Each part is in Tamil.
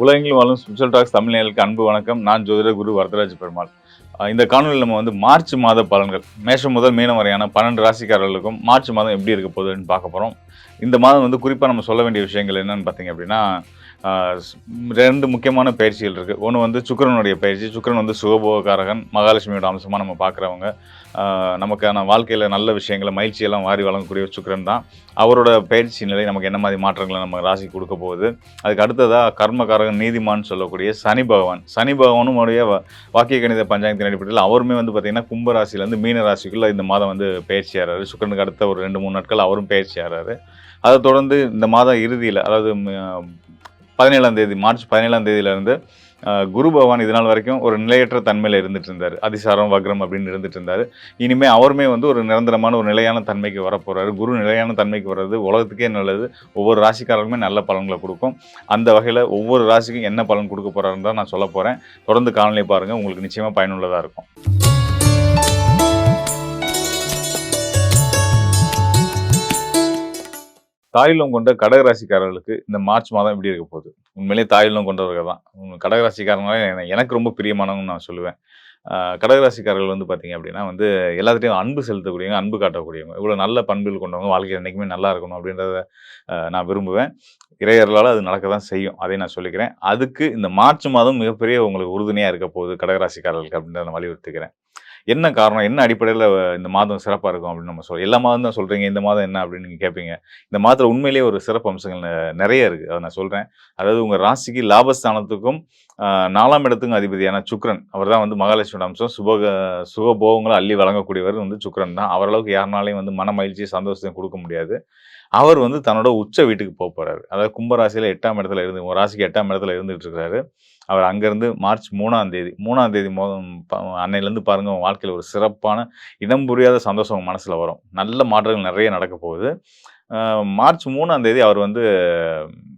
உலகெங்கிலும் வாழும் ஸ்பிரிச்சுவல் டாக்ஸ் தமிழ் நேயர்களுக்கு அன்பு வணக்கம். நான் ஜோதிடர் குரு வரதராஜ பெருமாள். இந்த காணொலியில் நம்ம வந்து மார்ச் மாத பலன்கள், மேஷம் முதல் மீனம் வரையான 12 ராசிக்காரர்களுக்கும் மார்ச் மாதம் எப்படி இருக்க போகுதுன்னு பார்க்க போகிறோம். இந்த மாதம் வந்து குறிப்பாக நம்ம சொல்ல வேண்டிய விஷயங்கள் என்னன்னு பார்த்தீங்க அப்படின்னா, ரெண்டு முக்கியமான பயிற்சிகள் இருக்குது. ஒன்று வந்து சுக்கிரனுடைய பயிற்சி. சுக்கிரன் வந்து சுகபோகக்காரகன், மகாலட்சுமியோட அம்சமாக நம்ம பார்க்குறவங்க. நமக்கான வாழ்க்கையில் நல்ல விஷயங்களை மகிழ்ச்சியெல்லாம் வாரி வழங்கக்கூடிய சுக்கிரன் தான். அவரோட பயிற்சி நிலை நமக்கு என்ன மாதிரி மாற்றங்களை நம்ம ராசிக்கு கொடுக்க போகுது. அதுக்கு அடுத்ததாக கர்மகாரகன் நீதிமான் சொல்லக்கூடிய சனி பகவான். சனி பகவானும் உடைய வாக்கிய கணித பஞ்சாங்கத்தின் அடிப்படையில் அவருமே வந்து பார்த்திங்கன்னா கும்ப ராசியிலேருந்து மீன ராசிக்குள்ளே இந்த மாதம் வந்து பயிற்சி ஆகிறாரு. சுக்கிரனுக்கு அடுத்த ஒரு 2-3 நாட்கள் அவரும் பயிற்சி ஆகிறாரு. அதை தொடர்ந்து இந்த மாத இறுதியில், அதாவது 17ஆம் தேதி, மார்ச் 17ஆம் தேதியிலேருந்து குரு பகவான் இது நாள் வரைக்கும் ஒரு நிலையற்ற தன்மையில் இருந்துட்டு இருந்தார். அதிசாரம் வக்ரம் அப்படின்னு இருந்துட்டு இருந்தார். இனிமேல் அவருமே வந்து ஒரு நிரந்தரமான ஒரு நிலையான தன்மைக்கு வரப்போகிறாரு. குரு நிலையான தன்மைக்கு வர்றது உலகத்துக்கே நல்லது. ஒவ்வொரு ராசிக்காரர்களுமே நல்ல பலன்களை கொடுக்கும். அந்த வகையில் ஒவ்வொரு ராசிக்கும் என்ன பலன் கொடுக்க போகிறாருன்னு தான் நான் சொல்ல போகிறேன். தொடர்ந்து காணொலியை பாருங்கள், உங்களுக்கு நிச்சயமாக பயனுள்ளதாக இருக்கும். தாயுள்ளம் கொண்ட கடகராசிக்காரர்களுக்கு இந்த மார்ச் மாதம் எப்படி இருக்க போகுது? உண்மையிலேயே தாயுள்ளம் கொண்டவர்கள் தான். கடகராசிக்காரங்களாம் எனக்கு ரொம்ப பிரியமானவங்கன்னு நான் சொல்லுவேன். கடகராசிக்காரர்கள் வந்து பார்த்தீங்க அப்படின்னா வந்து எல்லாத்துட்டையும் அன்பு செலுத்தக்கூடியவங்க, அன்பு காட்டக்கூடியவங்க. இவ்வளோ நல்ல பண்புகள் கொண்டவங்க வாழ்க்கையில் என்றைக்குமே நல்லா இருக்கணும் அப்படின்றத நான் விரும்புவேன். இறையர்களால் அது நடக்க தான் செய்யும். அதை நான் சொல்லிக்கிறேன். அதுக்கு இந்த மார்ச் மாதம் மிகப்பெரிய உங்களுக்கு உறுதுணையாக இருக்க போகுது கடகராசிக்காரர்களுக்கு அப்படின்றத நான் வலியுறுத்துக்கிறேன். என்ன காரணம்? என்ன அடிப்படையில இந்த மாதம் சிறப்பா இருக்கும் அப்படின்னு நம்ம எல்லா மாதம் தான் சொல்றீங்க. இந்த மாதம் என்ன அப்படின்னு நீங்க கேட்பீங்க. இந்த மாதத்துல உண்மையிலேயே ஒரு சிறப்பு அம்சங்கள் நெறைய இருக்கு. அத நான் சொல்றேன். அதாவது உங்க ராசிக்கு லாபஸ்தானத்துக்கும் 4ஆம் இடத்துக்கும் அதிபதியான சுக்கிரன். அவர் தான் வந்து மகாலட்சுமியோட அம்சம். சுகபோகங்கள அள்ளி வழங்கக்கூடியவர் வந்து சுக்கிரன் தான். அவர் அளவுக்கு யாருனாலயும் வந்து மன மகிழ்ச்சி, சந்தோஷத்தையும் குடுக்க முடியாது. அவர் வந்து தன்னோட உச்ச வீட்டுக்கு போறாரு. அதாவது கும்ப ராசியில 8ஆம் இடத்துல இருந்து, உங்க ராசிக்கு 8ஆம் இடத்துல இருந்துட்டு இருக்காரு. அவர் அங்கேருந்து மார்ச் 3ஆம் தேதி அன்னையிலேருந்து பாருங்கள், உங்கள் வாழ்க்கையில் ஒரு சிறப்பான இனம் புரியாத சந்தோஷம் உங்கள் மனசில் வரும். நல்ல மாற்றங்கள் நிறைய நடக்க போகுது. மார்ச் 3ஆம் தேதி அவர் வந்து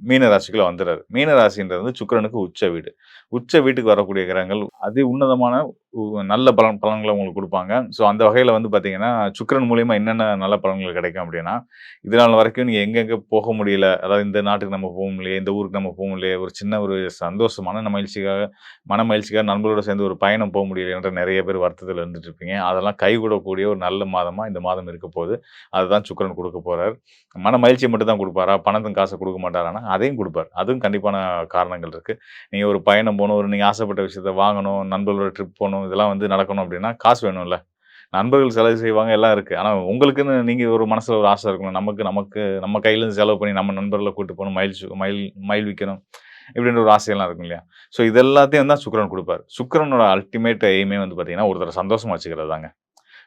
மீன ராசிக்குள்ளே வந்துடுறாரு. மீன ராசின்றது வந்து சுக்கிரனுக்கு உச்ச வீடு. உச்ச வீட்டுக்கு வரக்கூடிய கிரகங்கள் அதி உன்னதமான நல்ல பலன்களை உங்களுக்கு கொடுப்பாங்க. ஸோ அந்த வகையில் வந்து பார்த்தீங்கன்னா, சுக்கிரன் மூலியமாக என்னென்ன நல்ல பலன்கள் கிடைக்கும் அப்படின்னா, இது நாள் வரைக்கும் நீங்கள் எங்கெங்கே போக முடியல, அதாவது இந்த நாட்டுக்கு நம்ம போக முடியலையே, இந்த ஊருக்கு நம்ம போக முடியலையே, ஒரு சின்ன ஒரு சந்தோஷமான மன மகிழ்ச்சிக்காக நண்பர்களோட சேர்ந்து ஒரு பயணம் போக முடியல என்ற நிறைய பேர் வருத்தத்தில் இருந்துட்டு இருப்பீங்க. அதெல்லாம் கைகூடக்கூடிய ஒரு நல்ல மாதமாக இந்த மாதம் இருக்க போகுது. அதுதான் சுக்கிரன் கொடுக்க போகிறார். மன மகிழ்ச்சியை மட்டும் தான் கொடுப்பாரா? பணத்தும் காசை கொடுக்க மாட்டாரானா? அதையும் கொடுப்பார். அதுவும் கண்டிப்பான காரணங்கள் இருக்குது. நீங்கள் ஒரு பயணம் போகணும், ஒரு நீங்கள் ஆசைப்பட்ட விஷயத்த வாங்கணும், நண்பர்களோட ட்ரிப் போகணும், இதெல்லாம் வந்து நடக்கணும் அப்படின்னா காசு வேணும்ல. நண்பர்கள் செலவு செய்வாங்க, எல்லாம் இருக்கு. ஆனா உங்களுக்குன்னு நீங்க ஒரு மனசுல ஒரு ஆசை இருக்கணும். நமக்கு நமக்கு நம்ம கையில இருந்து செலவு பண்ணி நம்ம நண்பர்கள கூட்டு போணும், மகிழ்விக்கணும். இப்படின்ற ஒரு ஆசையெல்லாம் இருக்கும் இல்லையா? ஸோ இது எல்லாத்தையும் தான் சுக்கிரன் குடுப்பாரு. சுக்கிரனோட அல்டிமேட் எய்மே வந்து பார்த்தீங்கன்னா, ஒருத்தர சந்தோஷமா வச்சுக்கிறது தாங்க.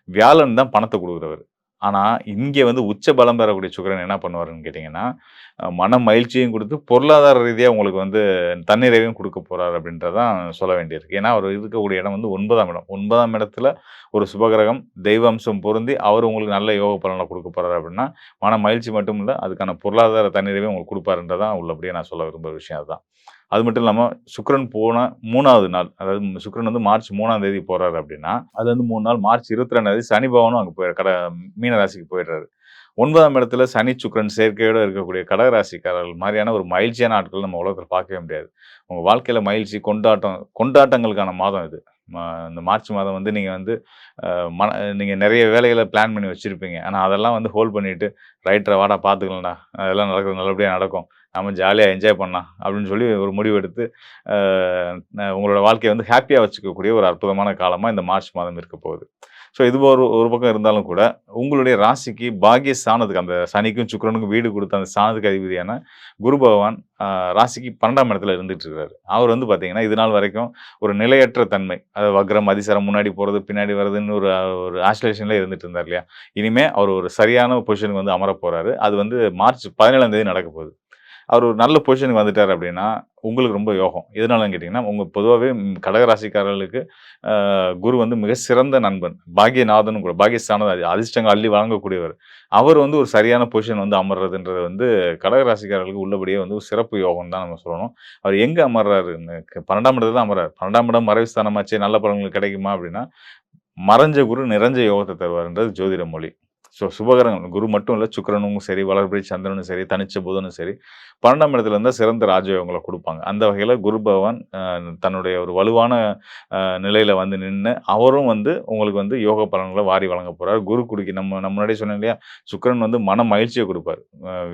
வியாழன் தான் பணத்த குடுக்குறவரு. ஆனா, இங்க வந்து உச்ச பலம் பெறக்கூடிய சுக்கிரன் என்ன பண்ணுவாருன்னு கேட்டீங்கன்னா, மன மகிழ்ச்சியும் குடுத்து, பொருளாதார ரீதியா உங்களுக்கு வந்து தன்னிறைவையும் குடுக்க போறாரு அப்படின்றத தான் சொல்ல வேண்டியிருக்கு. ஏன்னா, அவர் இருக்கக்கூடிய இடம் வந்து 9ஆம் இடம். 9ஆம் இடத்துல ஒரு சுபகிரகம், தெய்வ அம்சம் பொருந்தி, அவர் உங்களுக்கு நல்ல யோக பலன குடுக்க போறாரு அப்படின்னா, மன மகிழ்ச்சி மட்டும் இல்ல, அதுக்கான பொருளாதார தன்னிறைவையும் உங்களுக்கு குடுப்பாருன்றதான் உள்ளபடியே நான் சொல்ல விரும்புற விஷயம் அதுதான். அது மட்டும் இல்லாம சுக்கிரன் போன 3வது நாள், அதாவது சுக்கிரன் வந்து மார்ச் 3ஆம் தேதி போறாரு அப்படின்னா, அது வந்து 3 நாள் மார்ச் 22ஆம் தேதி சனி பகவானும் அங்க மீன ராசிக்கு போயிடுறாரு. 9ஆம் இடத்துல சனி, சுக்கிரன் சேர்க்கையோட இருக்கக்கூடிய கடகராசிக்காரர்கள் மாரியான ஒரு மகிழ்ச்சியான ஆட்கள் நம்ம உலகத்துல பார்க்கவே முடியாது. உங்க வாழ்க்கையில மகிழ்ச்சி, கொண்டாட்டங்களுக்கான மாதம் இது. இந்த மார்ச் மாதம் வந்து நீங்க வந்து அ மன நீங்க நெறைய வேலைகள பிளான் பண்ணி வச்சிருப்பீங்க. ஆனா அதெல்லாம் வந்து ஹோல்ட் பண்ணிட்டு, "ரைட்ரா வாடா பார்த்துக்கலாம்டா. அதெல்லாம் நடக்குது நல்லபடியா நடக்கும். நம்ம ஜாலியா என்ஜாய் பண்ணலாம்." அப்படின்னு சொல்லி ஒரு முடிவு எடுத்து, அ உங்களோட வாழ்க்கைய வந்து ஹேப்பியா வச்சுக்கக்கூடிய ஒரு அற்புதமான காலமா இந்த மார்ச் மாதம் இருக்க போகுது. ஸோ இது ஒரு ஒரு பக்கம் இருந்தாலும் கூட, உங்களுடைய ராசிக்கு பாக்கிய ஸ்தானத்துக்கு அந்த சனிக்கும், சுக்கிரனுக்கும் வீடு குடுத்த அந்த ஸ்தானத்துக்கு அதிபதியான குரு பகவான் ராசிக்கு 12ஆம் இடத்துல இருந்துட்டு இருக்காரு. அவர் வந்து பார்த்தீங்கன்னா, இது நாள் வரைக்கும் ஒரு நிலையற்ற தன்மை. அதாவது வக்ரம், அதிசாரம், முன்னாடி போறது, பின்னாடி வருதுன்னு ஒரு ஒரு ஆசிலேஷன்ல இருந்துட்டு இருந்தார் இல்லையா? இனிமே அவர் ஒரு சரியான பொசிஷனுக்கு வந்து அமரப் போறாரு. அது வந்து மார்ச் 17ஆம் தேதி நடக்கப் போகுது. அவர் ஒரு நல்ல பொசிஷனுக்கு வந்துட்டாரு அப்படின்னா, உங்களுக்கு ரொம்ப யோகம். எதனாலன்னு கேட்டீங்கன்னா, உங்க பொதுவாவே கடகராசிக்காரர்களுக்கு குரு வந்து மிக சிறந்த நண்பன். பாக்கியநாதனும் கூட. பாக்கியஸ்தானம் அதிர்ஷ்டங்கள் அள்ளி வழங்கக்கூடியவர். அவர் வந்து ஒரு சரியான பொசிஷன் வந்து அமர்றதுன்றது வந்து கடகராசிக்காரர்களுக்கு உள்ளபடியே வந்து ஒரு சிறப்பு யோகம்னு தான் நம்ம சொல்லணும். அவர் எங்க அமர்றாருன்னு 12ஆம் இடத்துல தான் அமர்றாரு. 12ஆம் இடம் மறைவு ஸ்தானமாச்சே, நல்ல பலன்கள் கிடைக்குமா அப்படின்னா, மறைஞ்ச குரு நிறைஞ்ச யோகத்த தருவாருன்றது ஜோதிட மொழி. சுபகிரகங்கள் குரு மட்டும் இல்ல, சுக்கிரனும் சரி, வளர்பிறை சந்திரனும் சரி, தனிச்ச புதனும் சரி, 12ஆம் இடத்துல இருந்தா சிறந்த ராஜயோகங்கள குடுப்பாங்க. அந்த வகையில குரு பகவான் தன்னுடைய ஒரு வலுவான நிலையில வந்து நின்னு, அவரும் வந்து உங்களுக்கு வந்து யோக பலன்கள வாரி வழங்கப் போறார். குரு குடுக்கி நம்ம முன்னாடியே சொன்னேன் இல்லையா? சுக்கிரன் வந்து மன மகிழ்ச்சிய குடுப்பாரு.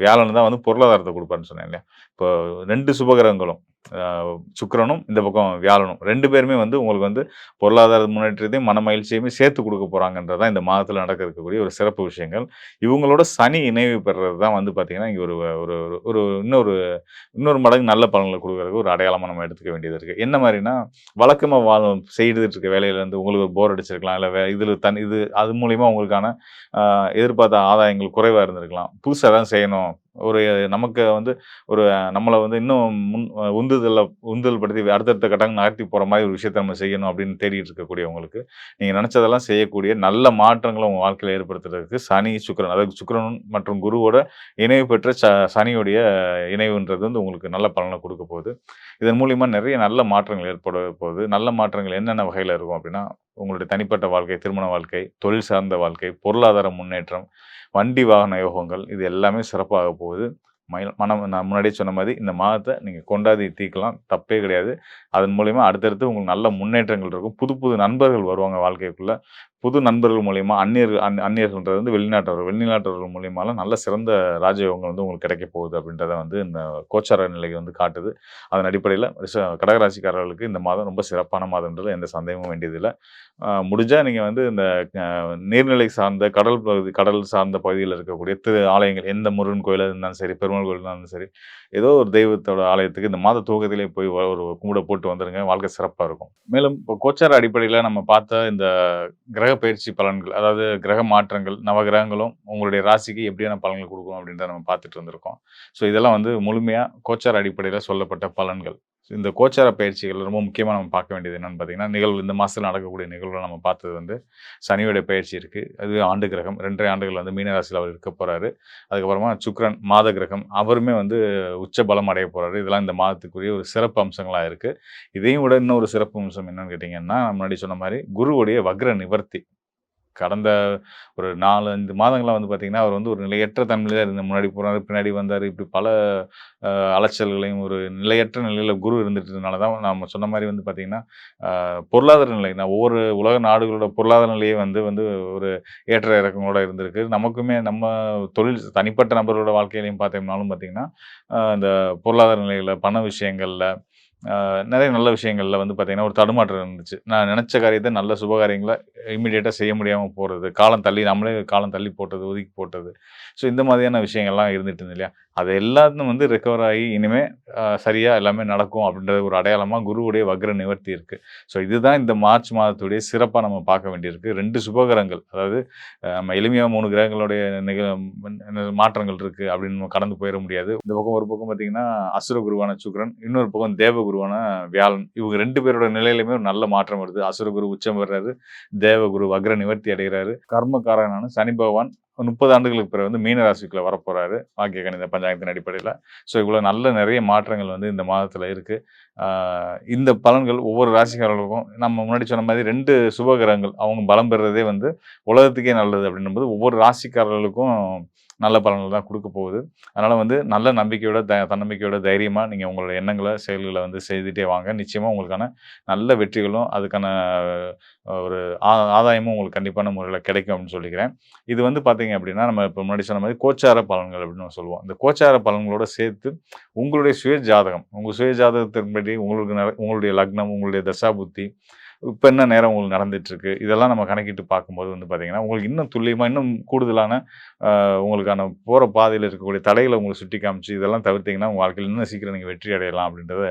வியாழன் தான் வந்து பொருளாதாரத்த குடுப்பாருன்னு சொன்னேன் இல்லையா? இப்போ 2 சுபகிரகங்களும் அ சுக்கிரனும், இந்த பக்கம் வியாழனும் 2 பேருமே வந்து உங்களுக்கு வந்து பொருளாதார முன்னேற்றத்தையும், மன மகிழ்ச்சியுமே சேர்த்து குடுக்க போறாங்கன்றது தான் இந்த மாதத்துல நடக்க இருக்கக்கூடிய ஒரு சிறப்பு விஷயங்கள். இவங்களோட சனி இணைவு பெறுறது தான் வந்து பார்த்தீங்கன்னா, இங்க ஒரு ஒரு ஒரு இன்னொரு இன்னொரு மடங்கு நல்ல பலன்கள குடுக்குறதுக்கு ஒரு அடையாளமா நம்ம எடுத்துக்க வேண்டியது இருக்கு. என்ன மாரின்னா, வழக்கமா செய்துட்டு இருக்க வேலையில இருந்து உங்களுக்கு ஒரு போர் அடிச்சிருக்கலாம். இல்ல இதுல இது அது மூலியமா உங்களுக்கான அ எதிர்பார்த்த ஆதாயங்கள் குறைவா இருந்திருக்கலாம். புதுசா ஏதாவது செய்யணும். ஒரு நமக்கு வந்து ஒரு நம்மள வந்து இன்னும் உந்துதல் படுத்தி அடுத்தடுத்த கட்டங்கள் நகர்த்தி போற மாரி ஒரு விஷயத்த நம்ம செய்யணும் அப்படின்னு தேடிட்டு இருக்கக்கூடியவங்களுக்கு, நீங்க நெனச்சதெல்லாம் செய்யக்கூடிய நல்ல மாற்றங்கள உங்க வாழ்க்கையில ஏற்படுத்துறதுக்கு சனி, சுக்கிரன் அதாவது சுக்கிரன் மற்றும் குருவோட இணைவு பெற்ற சனியுடைய இணைவுன்றது வந்து உங்களுக்கு நல்ல பலன குடுக்க போகுது. இதன் மூலியமா நெறைய நல்ல மாற்றங்கள் ஏற்பட போகுது. நல்ல மாற்றங்கள் என்னென்ன வகையில இருக்கும் அப்டின்னா, உங்களுடைய தனிப்பட்ட வாழ்க்கை, திருமண வாழ்க்கை, தொழில் சார்ந்த வாழ்க்கை, பொருளாதார முன்னேற்றம், வண்டி வாகன யோகங்கள் இது எல்லாமே சிறப்பாக போகுது. மனம் நான் முன்னாடியே சொன்ன மாரி இந்த மாதத்த நீங்க கொண்டாடி தீர்க்கலாம். தப்பே கிடையாது. அதன் மூலியமா அடுத்தடுத்து உங்களுக்கு நல்ல முன்னேற்றங்கள் இருக்கும். புது புது நண்பர்கள் வருவாங்க வாழ்க்கைக்குள்ள. புது நண்பர்கள் மூலியமா அந்நியர்கள்ன்றது வந்து வெளிநாட்டவர்கள். வெளிநாட்டவர்கள் மூலியமாலாம் நல்ல சிறந்த ராஜயோகங்கள் வந்து உங்களுக்கு கிடைக்க போகுது அப்படின்றத வந்து இந்த கோச்சார நிலை வந்து காட்டுது. அதன் அடிப்படையில கடகராசிக்காரர்களுக்கு இந்த மாதம் ரொம்ப சிறப்பான மாதம்ன்றதுல எந்த சந்தேகமும் வேண்டியதில்ல. முடிஞ்சா நீங்க வந்து இந்த அ நீர்நிலை சார்ந்த கடல் சார்ந்த பகுதியில இருக்கக்கூடிய ஆலயங்கள் எந்த முருகன் கோயிலா இருந்தாலும் சரி, பெருமாள் கோயிலா இருந்தாலும் சரி, ஏதோ ஒரு தெய்வத்தோட ஆலயத்துக்கு இந்த மாத துவக்கத்திலே போய் ஒரு கும்பிட போட்டு வந்துருங்க. வாழ்க்கை சிறப்பா இருக்கும். மேலும் இப்போ கோச்சார அடிப்படையில நம்ம பார்த்த இந்த கிரக பயிற்சி பலன்கள், அதாவது கிரக மாற்றங்கள், நவகிரகங்களும் உங்களுடைய ராசிக்கு எப்படியான பலன்கள் குடுக்கும் அப்படின்றத நம்ம பார்த்துட்டு இருந்திருக்கோம். இதெல்லாம் வந்து முழுமையா கோச்சார அடிப்படையில சொல்லப்பட்ட பலன்கள். இந்த கோச்சார பயிற்சிகள் ரொம்ப முக்கியமா நம்ம பார்க்க வேண்டியது என்னன்னு பார்த்தீங்கன்னா, இந்த மாசத்துல நடக்கக்கூடிய நிகழ்வுகள நம்ம பார்த்தது வந்து சனியோட பயிற்சி இருக்கு. அது ஆண்டு கிரகம் 2 1/2 ஆண்டுகள் வந்து மீன ராசியில அவர் இருக்க போறாரு. அதுக்கப்புறமா சுக்கிரன் மாத கிரகம். அவருமே வந்து உச்ச பலம் அடைய போறாரு. இதெல்லாம் இந்த மாதத்துக்குரிய ஒரு சிறப்பு அம்சங்களா இருக்கு. இதையும் விட இன்னும் ஒரு சிறப்பு அம்சம் என்னன்னு கேட்டீங்கன்னா, முன்னாடி சொன்ன மாரி குருவுடைய வக்ர நிவர்த்தி. கடந்த ஒரு 4, 5 மாதங்களா வந்து பார்த்தீங்கன்னா, அவர் வந்து ஒரு நிலையற்ற தன்மையில தான் முன்னாடி போனாரு, பின்னாடி வந்தாரு. இப்படி பல அலைச்சல்களையும் ஒரு நிலையற்ற நிலையில குரு இருந்துட்டதுனால தான் நாம சொன்ன மாரி வந்து பார்த்தீங்கன்னா, பொருளாதார நிலை ஒவ்வொரு உலக நாடுகளோட பொருளாதார நிலையே வந்து வந்து ஒரு ஏற்ற இறக்கங்களோட இருந்திருக்கு. நமக்குமே நம்ம தனிப்பட்ட நபரோட வாழ்க்கையிலயும் பார்த்தோம்னாலும் பார்த்தீங்கன்னா, இந்த பொருளாதார நிலையில, பண விஷயங்கள்ல நெறைய நல்ல விஷயங்கள்ல வந்து பார்த்தீங்கன்னா, ஒரு தடுமாற்றம் இருந்துச்சு. நான் நெனச்ச காரியத்த நல்ல சுப காரியங்கள இம்மீடியட்டா செய்ய முடியாம போறது. நம்மளே காலம் தள்ளி போட்டது, ஒதுக்கி போட்டது. இந்த மாதிரியான விஷயங்கள்லாம் இருந்துட்டு இருந்தது இல்லையா? அது எல்லாத்தும் வந்து ரெக்கவர் ஆகி இனிமே சரியா எல்லாமே நடக்கும் அப்படின்ற ஒரு அடையாளமா குருவுடைய வக்ர நிவர்த்தி இருக்கு. இதுதான் இந்த மார்ச் மாதத்துடைய சிறப்பா நம்ம பார்க்க வேண்டியிருக்கு. 2 சுபகிரகங்கள் அதாவது நம்ம எளிமையா 3 கிரகங்களுடைய மாற்றங்கள் இருக்கு அப்படின்னு நம்ம கடந்து போயிற முடியாது. இந்த பக்கம் ஒரு பக்கம் பார்த்தீங்கன்னா, அசுர குருவான சுக்கிரன், இன்னொரு பக்கம் தேவ குருவான வியாழன். இவங்க 2 பேரோட நிலையிலுமே ஒரு நல்ல மாற்றம் வருது. அசுர குரு உச்சம் பெறுறாரு. தேவகுரு வக்ர நிவர்த்தி அடைகிறாரு. கர்மகாரகனான சனி பகவான் 30 ஆண்டுகளுக்கு பிறகு வந்து மீன ராசிக்குள்ள வரப்போறாரு. வாக்கிய கணித பஞ்சாங்கத்தின் அடிப்படையில. இவ்வளவு நல்ல நிறைய மாற்றங்கள் வந்து இந்த மாதத்துல இருக்கு. ஆ இந்த பலன்கள் ஒவ்வொரு ராசிக்காரர்களுக்கும் நம்ம முன்னாடி சொன்ன மாதிரி 2 சுப கிரகங்கள் அவங்க பலம் பெறுறதே வந்து உலகத்துக்கே நல்லது அப்படின்னும்போது, ஒவ்வொரு ராசிக்காரர்களுக்கும் நல்ல பலன்கள் தான் குடுக்க போகுது. அதனால வந்து நல்ல நம்பிக்கையோட, தன்னம்பிக்கையோட தைரியமா நீங்க உங்களோட எண்ணங்கள, செயல்கள வந்து செய்துட்டே வாங்க. நிச்சயமா உங்களுக்கான நல்ல வெற்றிகளும், அதுக்கான ஒரு ஆதாயமும் உங்களுக்கு கண்டிப்பான முறையில கிடைக்கும் அப்படின்னு சொல்லிக்கிறேன். இது வந்து பார்த்தீங்க அப்படின்னா, நம்ம இப்ப முன்னாடி சொன்ன மாரி கோச்சார பலன்கள் அப்படின்னு நம்ம சொல்லுவோம். இந்த கோச்சார பலன்களோட சேர்த்து உங்களுடைய சுய ஜாதகம், உங்க சுய ஜாதகத்தின்படி உங்களுடைய லக்னம், உங்களுடைய தசாபுத்தி, இப்ப என்ன நேரம் உங்களுக்கு நடந்துட்டு இருக்கு. இதெல்லாம் நம்ம கணக்கிட்டு பார்க்கும்போது வந்து பார்த்தீங்கன்னா, உங்களுக்கு இன்னும் துல்லியமா, இன்னும் கூடுதலான உங்களுக்கான போற பாதையில இருக்கக்கூடிய தடைகள உங்களுக்கு சுட்டி காமிச்சு, இதெல்லாம் தவிர்த்தீங்கன்னா, உங்க வாழ்க்கையில இன்னும் சீக்கிரம் நீங்க வெற்றி அடையலாம் அப்படின்றத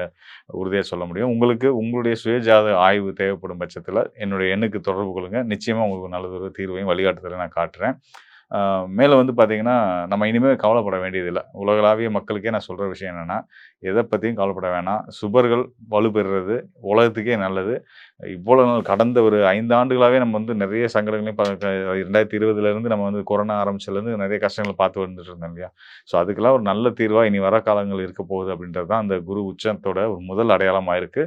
உறுதியா சொல்ல முடியும். உங்களுக்கு உங்களுடைய சுயஜாத ஆய்வு தேவைப்படும் பட்சத்தில, என்னுடைய எண்ணுக்கு தொடர்பு கொள்ளுங்க. நிச்சயமா உங்களுக்கு நல்லதொரு தீர்வையும், வழிகாட்டுதலையும் நான் காட்டுறேன். ஆ மேல வந்து பார்த்தீங்கன்னா, நம்ம இனிமே கவலைப்பட வேண்டியதில்ல. உலகளாவிய மக்களுக்கே நான் சொல்ற விஷயம் என்னன்னா, எத பத்தியும் கவலைப்பட வேணாம். சுபர்கள் வலுப்பெறுறது உலகத்துக்கே நல்லது. இவ்வளோ நாள் கடந்த ஒரு 5 ஆண்டுகளாவே நம்ம வந்து நெறைய சங்கடங்களையும் 2020லேருந்து நம்ம வந்து கொரோனா ஆரம்பிச்சதுலேருந்து நெறைய கஷ்டங்கள பார்த்து வந்துட்டு இருந்தோம் இல்லையா? அதுக்கெல்லாம் ஒரு நல்ல தீர்வா இனி வர காலங்கள் இருக்க போகுது அப்படின்றது தான் அந்த குரு உச்சத்தோட ஒரு முதல் அடையாளமா இருக்கு.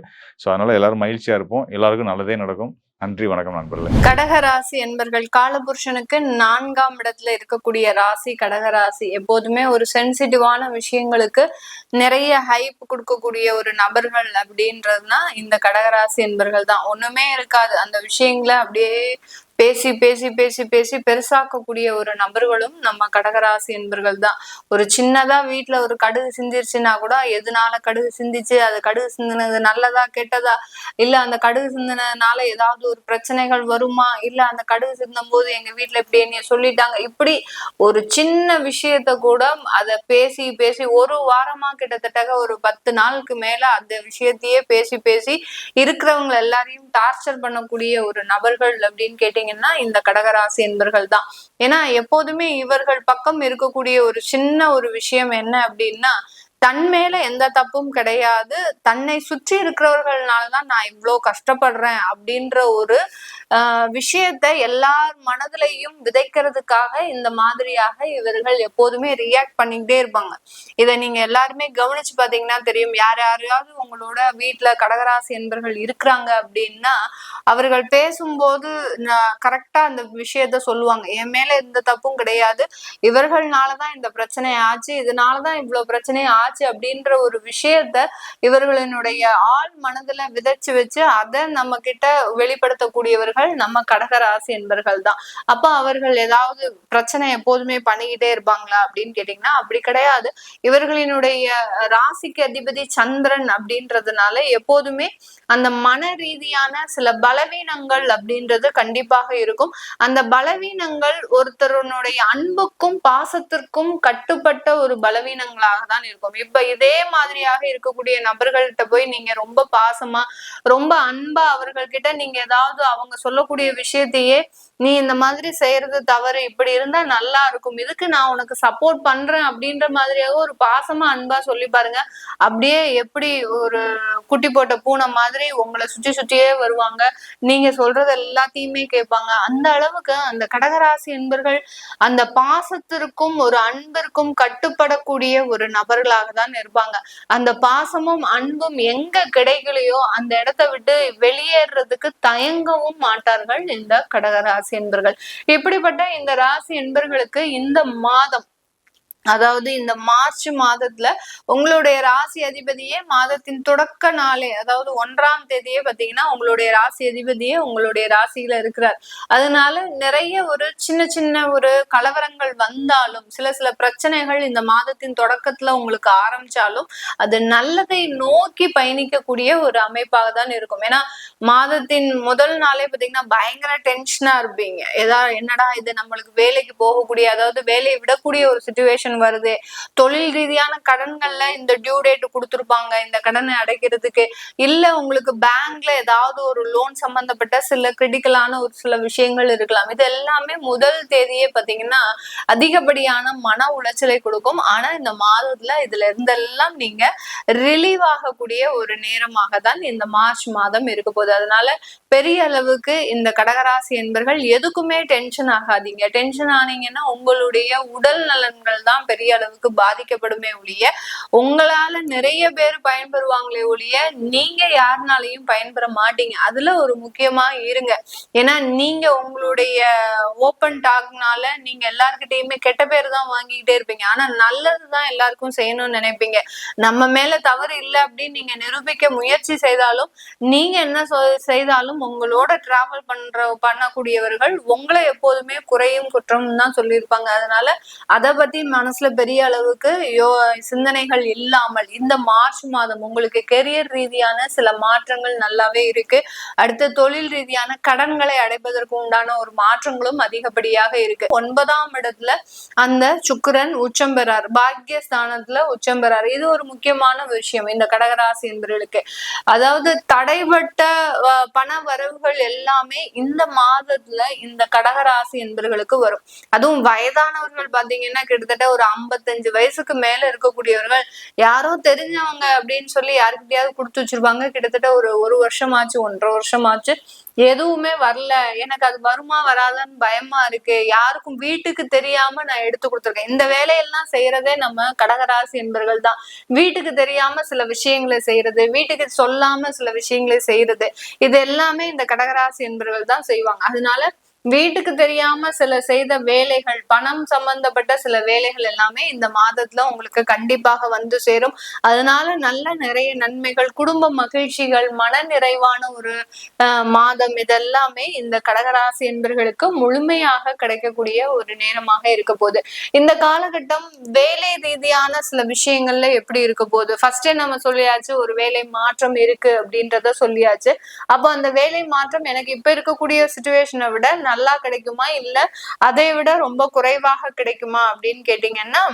அதனால எல்லாரும் மகிழ்ச்சியா இருப்போம். எல்லாருக்கும் நல்லதே நடக்கும். நன்றி, வணக்கம் நண்பர்களே. கடகராசி என்பர்கள் காலபுருஷனுக்கு 4ஆம் இடத்துல இருக்கக்கூடிய ராசி கடகராசி. எப்போதுமே ஒரு சென்சிட்டிவான விஷயங்களுக்கு நிறைய ஹைப் கொடுக்கக்கூடிய ஒரு நபர்கள் அப்படின்றதுனா இந்த கடகராசி என்பர்கள் தான். ஒண்ணுமே இருக்காது, அந்த விஷயங்களை அப்படியே பேசி பேசி பேசி பேசி பெருசாக்கக்கூடிய ஒரு நபர்களும் நம்ம கடகராசி என்பர்கள் தான். ஒரு சின்னதா வீட்டுல ஒரு கடுகு சிந்திருச்சுன்னா கூட எதனால கடுகு சிந்திச்சு, அது கடுகு சிந்தினது நல்லதா கெட்டதா, இல்ல அந்த கடுகு சிந்தினதுனால ஏதாவது ஒரு பிரச்சனைகள் வருமா, இல்ல அந்த கடுகு சிந்தும் போது எங்க வீட்டுல இப்படி என்னைய சொல்லிட்டாங்க, இப்படி ஒரு சின்ன விஷயத்த கூட அத பேசி பேசி ஒரு வாரமா கிட்டத்தட்ட ஒரு 10 நாளுக்கு மேல அந்த விஷயத்தையே பேசி பேசி இருக்கிறவங்க எல்லாரையும் டார்ச்சர் பண்ணக்கூடிய ஒரு நபர்கள் அப்படின்னு கேட்டீங்கன்னா இந்த கடகராசி என்பர்கள் தான். ஏன்னா எப்போதுமே இவர்கள் பக்கம் இருக்கக்கூடிய ஒரு சின்ன ஒரு விஷயம் என்ன அப்படின்னா, தன் மேல எந்த தப்பும் கிடையாது, தன்னை சுற்றி இருக்கிறவர்கள்னாலதான் நான் இவ்வளவு கஷ்டப்படுறேன் அப்படின்ற ஒரு விஷயத்த எல்லார் மனதிலையும் விதைக்கிறதுக்காக இந்த மாதிரியாக இவர்கள் எப்போதுமே ரியாக்ட் பண்ணிக்கிட்டே இருப்பாங்க. இதை நீங்க எல்லாருமே கவனிச்சு பாத்தீங்கன்னா தெரியும். யாரையாவது உங்களோட வீட்டுல கடகராசி என்பர்கள் இருக்கிறாங்க அப்படின்னா அவர்கள் பேசும்போது கரெக்டா அந்த விஷயத்த சொல்லுவாங்க. என் மேல எந்த தப்பும் கிடையாது, இவர்கள்னாலதான் இந்த பிரச்சனை ஆச்சு, இதனாலதான் இவ்வளவு பிரச்சனை ஆச்சு அப்படின்ற ஒரு விஷயத்த இவர்களினுடைய ஆள் மனதுல விதைச்சு வச்சு அதை நம்ம கிட்ட வெளிப்படுத்தக்கூடியவர்கள் நம்ம கடகராசி என்பர்கள் தான். அப்ப அவர்கள் ஏதாவது பிரச்சனை எப்போதுமே பண்ணிக்கிட்டே இருப்பாங்களா அப்படின்னு கேட்டீங்கன்னா அப்படி கிடையாது. இவர்களினுடைய ராசிக்கு அதிபதி சந்திரன் அப்படின்றதுனால எப்போதுமே அந்த மன ரீதியான சில பலவீனங்கள் அப்படின்றது கண்டிப்பாக இருக்கும். அந்த பலவீனங்கள் ஒருத்தருடைய அன்புக்கும் பாசத்திற்கும் கட்டுப்பட்ட ஒரு பலவீனங்களாக தான் இருக்கும். இப்ப இதே மாதிரியாக இருக்கக்கூடிய நபர்கள்ட்ட போய் நீங்க ரொம்ப பாசமா ரொம்ப அன்பா அவர்கள்கிட்ட நீங்க ஏதாவது அவங்க சொல்லக்கூடிய விஷயத்தையே நீ இந்த மாதிரி செய்யறது தவறு, இப்படி இருந்தா நல்லா இருக்கும், இதுக்கு நான் உனக்கு சப்போர்ட் பண்றேன் அப்படின்ற மாதிரியாக ஒரு பாசமா அன்பா சொல்லி பாருங்க. அப்படியே எப்படி ஒரு குட்டி போட்ட பூனை மாதிரி உங்களை சுற்றி சுற்றியே வருவாங்க, நீங்க சொல்றது எல்லாத்தையுமே கேட்பாங்க. அந்த அளவுக்கு அந்த கடகராசி என்பர்கள் அந்த பாசத்திற்கும் ஒரு அன்பிற்கும் கட்டுப்படக்கூடிய ஒரு நபர்களாக தான் இருப்பாங்க. அந்த பாசமும் அன்பும் எங்க கிடைக்கலையோ அந்த இடத்தை விட்டு வெளியேறதுக்கு தயங்கவும் மாட்டார்கள் இந்த கடகராசி என்பர்கள். இப்படிப்பட்ட இந்த ராசி என்பர்களுக்கு இந்த மாதம், அதாவது இந்த மார்ச் மாதத்துல உங்களுடைய ராசி அதிபதியே மாதத்தின் தொடக்க நாளே, அதாவது 1ஆம் தேதியே பாத்தீங்கன்னா உங்களுடைய ராசி அதிபதியே உங்களுடைய ராசியில இருக்கிறார். அதனால நிறைய ஒரு சின்ன சின்ன ஒரு கலவரங்கள் வந்தாலும், சில சில பிரச்சனைகள் இந்த மாதத்தின் தொடக்கத்துல உங்களுக்கு ஆரம்பிச்சாலும் அது நல்லதை நோக்கி பயணிக்கக்கூடிய ஒரு அமைப்பாக தான் இருக்கும். ஏன்னா மாதத்தின் முதல் நாளே பாத்தீங்கன்னா பயங்கர டென்ஷனா இருப்பீங்க. என்னடா இது, நம்மளுக்கு வேலைக்கு போகக்கூடிய, அதாவது வேலையை விடக்கூடிய ஒரு சிச்சுவேஷன் வருது, தொழில் ரீதியான கடன்கள்ல இந்த டியூ டேட் கொடுத்துருப்பாங்க, இந்த கடனை அடைக்கிறதுக்கு, இல்ல உங்களுக்கு பேங்க்ல ஏதாவது ஒரு லோன் சம்பந்தப்பட்ட சில கிரிட்டிக்கலான ஒரு சில விஷயங்கள் இருக்கலாம். இது எல்லாமே முதல் தேதியே பாத்தீங்கன்னா அதிகப்படியான மன உளைச்சலை கொடுக்கும். ஆனா இந்த மாதத்துல இதுல இருந்தெல்லாம் நீங்க ரிலீவ் ஆகக்கூடிய ஒரு நேரமாக தான் இந்த மார்ச் மாதம் இருக்க போகுது. அதனால பெரிய அளவுக்கு இந்த கடகராசி என்பர்கள் எதுக்குமே டென்ஷன் ஆகாதீங்க. டென்ஷன் ஆனீங்கன்னா உங்களுடைய உடல் நலன்கள் தான் பெரிய அளவுக்கு பாதிக்கப்படுமே ஒழிய உங்களால நிறைய பேர் பயன்பெறுவாங்களே ஒழிய நீங்க யாருனாலையும் பயன்பெற மாட்டீங்க. அதுல ஒரு முக்கியமா இருங்க. ஏன்னா நீங்க உங்களுடைய ஓப்பன் டாக்னால நீங்க எல்லார்கிட்டயுமே கெட்ட பேர் தான் வாங்கிக்கிட்டே இருப்பீங்க. ஆனா நல்லதுதான் எல்லாருக்கும் செய்யணும்னு நினைப்பீங்க. நம்ம மேல தவறு இல்லை அப்படின்னு நீங்க நிரூபிக்க முயற்சி செய்தாலும், நீங்க என்ன செய்தாலும் உங்களோட டிராவல் பண்ணக்கூடியவர்கள் உங்களை எப்போதுமே குறையும் குற்றமும் தான் சொல்லியிருப்பாங்க. அதனால அதை பத்தி மனசுல பெரிய அளவுக்கு சிந்தனைகள் இல்லாமல் இந்த மார்ச் மாதம் உங்களுக்கு கெரியர் ரீதியான சில மாற்றங்கள் நல்லாவே இருக்கு. அடுத்த தொழில் ரீதியான கடன்களை அடைப்பதற்கு உண்டான ஒரு மாற்றங்களும் அதிகப்படியாக இருக்கு. 9ஆம் இடத்துல அந்த சுக்கிரன் உச்சம் பெறார், பாக்கியஸ்தானத்துல உச்சம் பெறார். இது ஒரு முக்கியமான விஷயம் இந்த கடகராசி என்பவர்களுக்கு. அதாவது தடைபட்ட பண வரவுகள் எல்லாமே இந்த மாதத்துல இந்த கடகராசி என்பவர்களுக்கு வரும். அதுவும் வயதானவர்கள் பாத்தீங்கன்னா கிட்டத்தட்ட ஒரு ஒரு 55 வயசுக்கு மேல இருக்கக்கூடியவர்கள் யாரோ தெரிஞ்சவங்க அப்படின்னு சொல்லி யாருக்கிட்டையாவது கொடுத்து வச்சிருப்பாங்க. கிட்டத்தட்ட ஒரு வருஷமாச்சு, 1.5 வருஷமாச்சு, எதுவுமே வரல, எனக்கு அது வருமா வராதான்னு பயமா இருக்கு, யாருக்கும் வீட்டுக்கு தெரியாம நான் எடுத்து கொடுத்துருக்கேன். இந்த வேலையெல்லாம் செய்யறதே நம்ம கடகராசி என்பர்கள் தான். வீட்டுக்கு தெரியாம சில விஷயங்களை செய்யறது, வீட்டுக்கு சொல்லாம சில விஷயங்களை செய்யறது, இது எல்லாமே இந்த கடகராசி என்பர்கள் தான் செய்வாங்க. அதனால வீட்டுக்கு தெரியாம சில செய்த வேலைகள், பணம் சம்பந்தப்பட்ட சில வேலைகள் எல்லாமே இந்த மாதத்துல உங்களுக்கு கண்டிப்பாக வந்து சேரும். அதனால நிறைய நன்மைகள், குடும்ப மகிழ்ச்சிகள், மன நிறைவான ஒரு மாதம், இதெல்லாமே இந்த கடகராசி என்பர்களுக்கு முழுமையாக கிடைக்கக்கூடிய ஒரு நேரமாக இருக்க போகுது. இந்த காலகட்டம் வேலை ரீதியான சில விஷயங்கள்ல எப்படி இருக்க போகுது? ஃபர்ஸ்டே நம்ம சொல்லியாச்சு, ஒரு வேலை மாற்றம் இருக்கு அப்படின்றத சொல்லியாச்சு. அப்போ அந்த வேலை மாற்றம் எனக்கு இப்ப இருக்கக்கூடிய சிச்சுவேஷனை விட நல்லா கிடைக்குமா, இல்ல அதை விட ரொம்ப குறைவாக கிடைக்குமா அப்படின்னு கேட்டீங்கன்னா,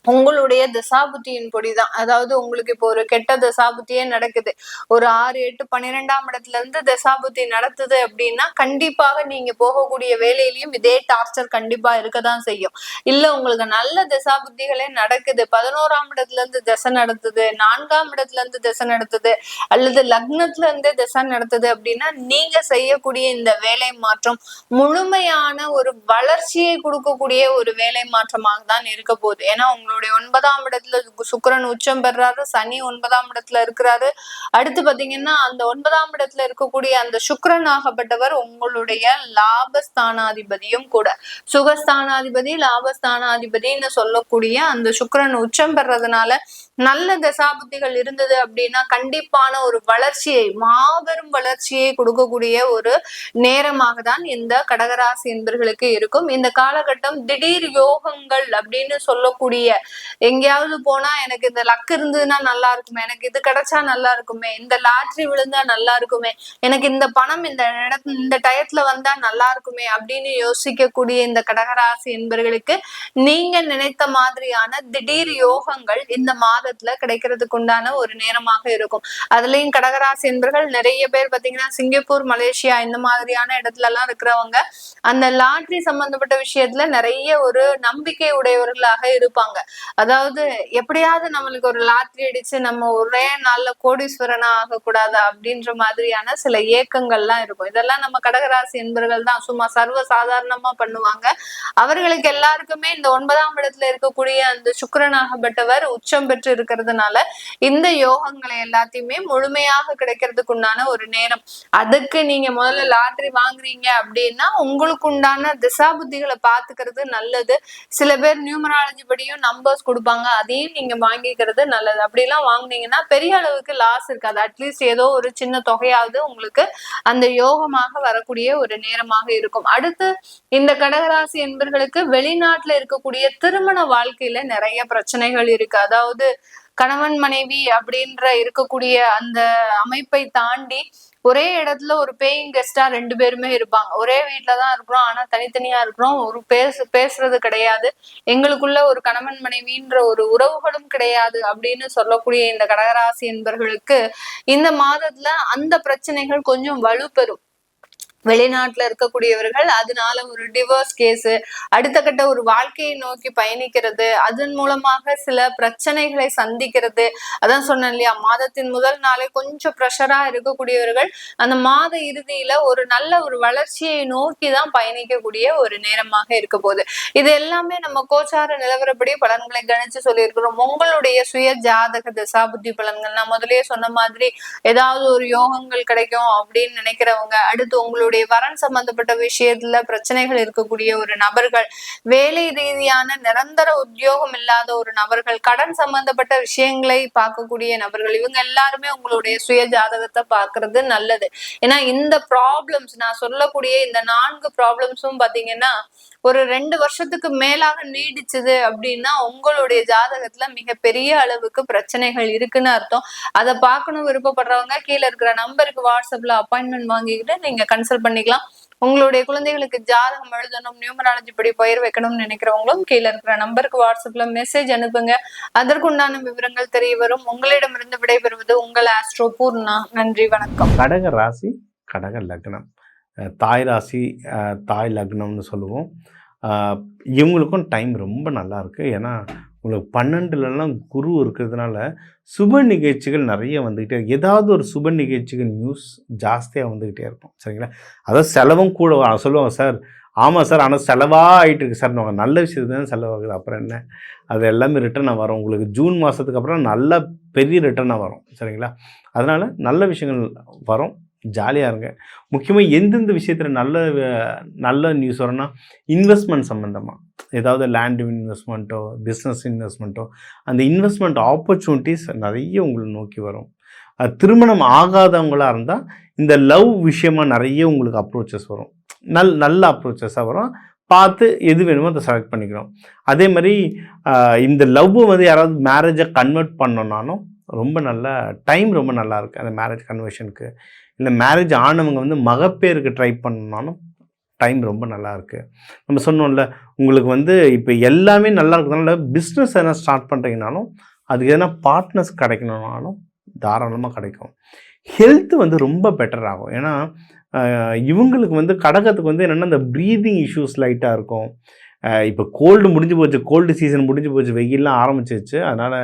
உங்களுடைய தசாபுத்தியின் பொடிதான். அதாவது உங்களுக்கு இப்போ ஒரு கெட்ட தசாபுத்தியே நடக்குது, ஒரு 6, 8, 12ஆம் இடத்துல இருந்து தசாபுத்தி நடத்துது அப்படின்னா கண்டிப்பாக நீங்க போகக்கூடிய வேலையிலயும் இதே டார்ச்சர் கண்டிப்பா இருக்கதான் செய்யும். இல்ல உங்களுக்கு நல்ல தசாபுத்திகளே நடக்குது, 11ஆம் இடத்துல இருந்து தசை நடத்துது, 4ஆம் இடத்துல இருந்து தசை நடத்துது, அல்லது லக்னத்துல இருந்தே தசை நடத்துது அப்படின்னா நீங்க செய்யக்கூடிய இந்த வேலை மாற்றம் முழுமையான ஒரு வளர்ச்சியை கொடுக்கக்கூடிய ஒரு வேலை மாற்றமாக தான் இருக்க போகுது. ஏன்னா உங்களுடைய 9ஆம் இடத்துல சுக்கிரன் உச்சம் பெறாரு, சனி 9ஆம் இடத்துல இருக்கிறாரு. அடுத்து பாத்தீங்கன்னா அந்த 9ஆம் இடத்துல இருக்கக்கூடிய அந்த சுக்கிரன் ஆகப்பட்டவர் உங்களுடைய லாபஸ்தானாதிபதியும் கூட. சுகஸ்தானாதிபதி, லாபஸ்தானாதிபதினு சொல்லக்கூடிய அந்த சுக்கிரன் உச்சம் பெறதுனால நல்ல தசாபுத்திகள் இருந்தது அப்படின்னா கண்டிப்பான ஒரு வளர்ச்சியை, மாபெரும் வளர்ச்சியை கொடுக்கக்கூடிய ஒரு நேரமாக தான் இந்த கடகராசி என்பர்களுக்கு இருக்கும். இந்த காலகட்டம் திடீர் யோகங்கள் அப்படின்னு சொல்லக்கூடிய, எங்கேயாவது போனா எனக்கு இந்த லக் இருந்ததுன்னா நல்லா இருக்குமே, எனக்கு இது கிடைச்சா நல்லா இருக்குமே, இந்த லாட்ரி விழுந்தா நல்லா இருக்குமே, எனக்கு இந்த பணம் இந்த டயத்துல வந்தா நல்லா இருக்குமே அப்படின்னு யோசிக்கக்கூடிய இந்த கடகராசி என்பர்களுக்கு நீங்க நினைத்த மாதிரியான திடீர் யோகங்கள் இந்த மாதத்துல கிடைக்கிறதுக்கு உண்டான ஒரு நேரமாக இருக்கும். அதுலயும் கடகராசி என்பர்கள் நிறைய பேர் பாத்தீங்கன்னா சிங்கப்பூர், மலேசியா இந்த மாதிரியான இடத்துல எல்லாம் இருக்கிறவங்க அந்த லாட்ரி சம்பந்தப்பட்ட விஷயத்துல நிறைய ஒரு நம்பிக்கை உடையவர்களாக இருப்பாங்க. அதாவது எப்படியாவது நம்மளுக்கு ஒரு லாட்ரி அடிச்சு நம்ம ஒரே நாள்ல கோடீஸ்வரனா ஆகக்கூடாதா அப்படின்ற மாதிரியான சில ஏக்கங்கள்லாம் இருக்கும். இதெல்லாம் நம்ம கடகராசி என்பர்கள் தான் சும்மா சர்வ சாதாரணமா பண்ணுவாங்க. அவர்களுக்கு எல்லாருக்குமே இந்த 9ஆம் இடத்துல இருக்கக்கூடிய அந்த சுக்கிரனாகப்பட்டவர் உச்சம் பெற்று இருக்கிறதுனால இந்த யோகங்களை எல்லாத்தையுமே முழுமையாக கிடைக்கிறதுக்கு உண்டான ஒரு நேரம். அதுக்கு நீங்க முதல்ல லாட்ரி வாங்குறீங்க அப்படின்னா உங்களுக்கு உண்டான திசாபுத்திகளை பாத்துக்கிறது நல்லது. சில பேர் நியூமராலஜி படியும் நம்பர்ஸ் கொடுப்பாங்க, அதையும் நீங்க வாங்கிக்கிறது நல்லது. அப்படிலாம் வாங்குனீங்கன்னா பெரிய அளவுக்கு லாஸ் இருக்காது. அட்லீஸ்ட் ஏதோ ஒரு சின்ன தொகையாவது உங்களுக்கு அந்த யோகமாக வரக்கூடிய ஒரு நேரமாக இருக்கும். அடுத்து இந்த கடகராசி என்பர்களுக்கு வெளிநாட்டுல இருக்கக்கூடிய திருமண வாழ்க்கையில நிறைய பிரச்சனைகள் இருக்கு. அதாவது கணவன் மனைவி அப்படின்ற இருக்கக்கூடிய அந்த அமைப்பை தாண்டி ஒரே இடத்துல ஒரு பேயிங் கெஸ்டா 2 பேருமே இருப்பாங்க. ஒரே வீட்டுலதான் இருக்கிறோம், ஆனா தனித்தனியா இருக்கிறோம், ஒரு பேசுறது கிடையாது, எங்களுக்குள்ள ஒரு கணவன் மனைவின்ற ஒரு உறவுகளும் கிடையாது அப்படின்னு சொல்லக்கூடிய இந்த கடகராசி என்பர்களுக்கு இந்த மாதத்துல அந்த பிரச்சனைகள் கொஞ்சம் வலுப்பெறும். வெளிநாட்டுல இருக்கக்கூடியவர்கள் அதனால ஒரு டிவோர்ஸ் கேஸ், அடுத்த கட்ட ஒரு வாழ்க்கையை நோக்கி பயணிக்கிறது, அதன் மூலமாக சில பிரச்சனைகளை சந்திக்கிறது. அதான் சொன்னேன் இல்லையா, மாதத்தின் முதல் நாளே கொஞ்சம் ப்ரெஷரா இருக்கக்கூடியவர்கள் அந்த மாத இறுதியில ஒரு நல்ல ஒரு வளர்ச்சியை நோக்கி தான் பயணிக்கக்கூடிய ஒரு நேரமாக இருக்க போகுது. இது எல்லாமே நம்ம கோச்சார நிலவரப்படி பலன்களை கணிச்சு சொல்லியிருக்கிறோம். உங்களுடைய சுய ஜாதக தசாபுத்தி பலன்கள் நான் முதலே சொன்ன மாதிரி ஏதாவது ஒரு யோகங்கள் கிடைக்கும் அப்படின்னு நினைக்கிறவங்க, அடுத்து உங்களுடைய வரன் சம்பந்தப்பட்ட விஷயத்துல பிரச்சனைகள் இருக்கக்கூடிய ஒரு நபர்கள், வேலை ரீதியான நிரந்தர உத்தியோகம் இல்லாத ஒரு நபர்கள், கடன் சம்பந்தப்பட்ட விஷயங்களை பார்க்கக்கூடிய நபர்கள், இவங்க எல்லாருமே உங்களுடைய சுய ஜாதகத்தை பார்க்கறது நல்லது. ஏன்னா இந்த ப்ராப்ளம்ஸ் நான் சொல்லக்கூடிய இந்த 4 ப்ராப்ளம்ஸும் பாத்தீங்கன்னா ஒரு 2 வருஷத்துக்கு மேலாக நீடிச்சுது அப்படின்னா உங்களுடைய ஜாதகத்துல மிகப்பெரிய அளவுக்கு பிரச்சனைகள் இருக்குன்னு அர்த்தம். அதை பார்க்கணும் விருப்பப்படுறவங்க கீழே இருக்கிற நம்பருக்கு வாட்ஸ்அப்ல அப்பாயின்மெண்ட் வாங்கிக்கிட்டு நீங்க கன்சல்ட் பண்ணிக்கலாம். உங்களுடைய குழந்தைகளுக்கு ஜாதகம் எழுதணும், நியூமராலஜி படி பயிர் வைக்கணும்னு நினைக்கிறவங்களும் கீழே இருக்கிற நம்பருக்கு வாட்ஸ்அப்ல மெசேஜ் அனுப்புங்க, அதற்குண்டான விவரங்கள் தெரிய வரும். உங்களிடமிருந்து விடைபெறுவது உங்கள் ஆஸ்ட்ரோ பூர்ணா. நன்றி, வணக்கம். கடக ராசி, கடக லக்னம், தாய் ராசி, தாய் லக்னம்னு சொல்லுவோம். இவங்களுக்கும் டைம் ரொம்ப நல்லாயிருக்கு. ஏன்னா உங்களுக்கு 12லலாம் குரு இருக்கிறதுனால சுப நிகழ்ச்சிகள் நிறைய வந்துக்கிட்டே இருக்கு. ஏதாவது ஒரு சுப நிகழ்ச்சிகள் நியூஸ் ஜாஸ்தியாக வந்துக்கிட்டே இருக்கும். சரிங்களா? அதாவது செலவும் கூட சொல்லுவாங்க சார். ஆமாம் சார். ஆனால் செலவாக ஆகிட்டு இருக்கு சார். நாங்கள் நல்ல விஷயத்துக்கு தான் செலவாகுது. அப்புறம் என்ன, அது எல்லாமே ரிட்டர்னாக வரும். உங்களுக்கு ஜூன் மாதத்துக்கு அப்புறம் நல்ல பெரிய ரிட்டர்னாக வரும். சரிங்களா? அதனால் நல்ல விஷயங்கள் வரும். ஜாலியாக இருங்க. முக்கியமாக எந்தெந்த விஷயத்தில் நல்ல நியூஸ் வரும்னா, இன்வெஸ்ட்மெண்ட் சம்மந்தமாக ஏதாவது லேண்ட் இன்வெஸ்ட்மெண்ட்டோ பிஸ்னஸ் இன்வெஸ்ட்மெண்ட்டோ அந்த இன்வெஸ்ட்மெண்ட் ஆப்பர்ச்சுனிட்டிஸ் நிறைய உங்களை நோக்கி வரும். திருமணம் ஆகாதவங்களாக இருந்தால் இந்த லவ் விஷயமாக நிறைய உங்களுக்கு அப்ரோச்சஸ் வரும். நல்ல அப்ரோச்சஸாக வரும். பார்த்து எது வேணுமோ அதை செலக்ட் பண்ணிக்கணும். அதே மாதிரி இந்த லவ்வை வந்து யாராவது மேரேஜை கன்வெர்ட் பண்ணோன்னாலும் ரொம்ப நல்ல டைம் ரொம்ப நல்லாயிருக்கு அந்த மேரேஜ் கன்வர்ஷனுக்கு. இல்லை மேரேஜ் ஆனவங்க வந்து மகப்பேருக்கு ட்ரை பண்ணணுன்னாலும் டைம் ரொம்ப நல்லாயிருக்கு. நம்ம சொன்னோம்ல, உங்களுக்கு வந்து இப்போ எல்லாமே நல்லா இருக்கிறதுனால பிஸ்னஸ் எதனா ஸ்டார்ட் பண்ணுறீங்கனாலும் அதுக்கு எதனா பார்ட்னர்ஸ் கிடைக்கணுன்னாலும் தாராளமாக கிடைக்கும். ஹெல்த்து வந்து ரொம்ப பெட்டர் ஆகும். ஏன்னா இவங்களுக்கு வந்து கடகத்துக்கு வந்து என்னென்னா இந்த ப்ரீதிங் இஷ்யூஸ் லைட்டாக இருக்கும். இப்போ கோல்டு முடிஞ்சு போச்சு, கோல்டு சீசன் முடிஞ்சு போச்சு, வெயில்லாம் ஆரம்பிச்சிருச்சு. அதனால்